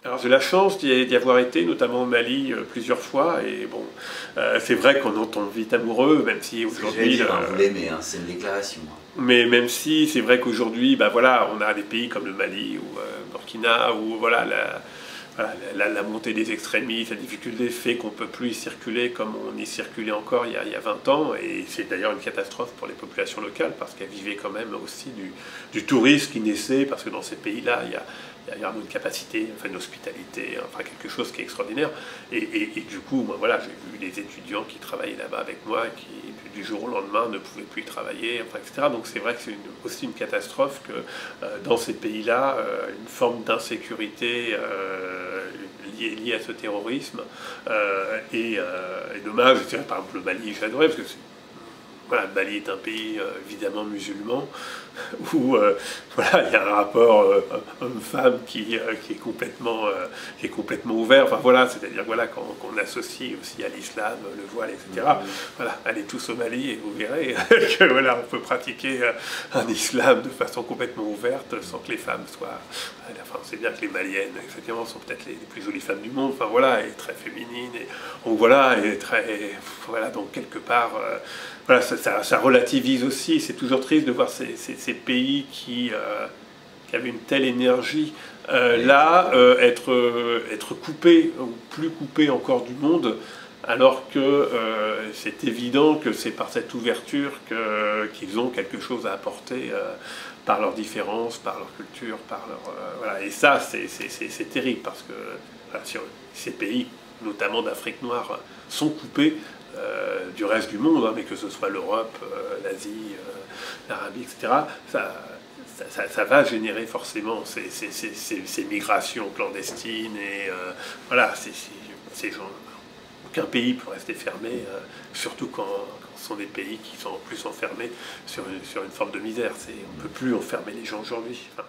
Alors j'ai la chance d'y avoir été, notamment au Mali, plusieurs fois, et bon, c'est vrai qu'on en tombe vite amoureux, même si aujourd'hui... vous l'aimez, hein, c'est une déclaration. Mais même si c'est vrai qu'aujourd'hui, bah voilà, on a des pays comme le Mali ou Burkina, où voilà, la montée des extrémistes, la difficulté fait qu'on ne peut plus y circuler comme on y circulait encore il y a 20 ans, et c'est d'ailleurs une catastrophe pour les populations locales, parce qu'elles vivaient quand même aussi du tourisme qui naissait, parce que dans ces pays-là, il y a vraiment une capacité, enfin une hospitalité, enfin quelque chose qui est extraordinaire. Et du coup, moi, voilà, j'ai vu les étudiants qui travaillaient là-bas avec moi, qui du jour au lendemain ne pouvaient plus y travailler, enfin, etc. Donc c'est vrai que c'est aussi une catastrophe que dans ces pays-là, une forme d'insécurité liée à ce terrorisme est dommage. Je dirais, par exemple, le Mali, j'adorais, parce que voilà, le Mali est un pays évidemment musulman où voilà, il y a un rapport homme-femme qui est complètement ouvert. Enfin voilà, c'est-à-dire voilà, qu'on associe aussi à l'islam, le voile, etc. Voilà, allez tous au Mali et vous verrez que voilà, on peut pratiquer un islam de façon complètement ouverte sans que les femmes soient. Enfin, c'est bien que les Maliennes, effectivement, sont peut-être les plus jolies femmes du monde. Enfin voilà, et très féminines. Et, donc voilà, et très voilà, donc quelque part. Voilà, ça relativise aussi. C'est toujours triste de voir ces pays qui avaient une telle énergie là être coupés, ou plus coupés encore du monde, alors que c'est évident que c'est par cette ouverture qu'ils ont quelque chose à apporter par leurs différences, par leur culture, par leur... voilà. Et ça, c'est terrible, parce que voilà, ces pays, notamment d'Afrique noire, sont coupés du reste du monde, hein, mais que ce soit l'Europe, l'Asie, l'Arabie, etc., ça va générer forcément ces migrations clandestines, et voilà, ces gens. Aucun pays peut rester fermé, surtout quand ce sont des pays qui sont en plus enfermés sur une forme de misère. On ne peut plus enfermer les gens aujourd'hui. Enfin,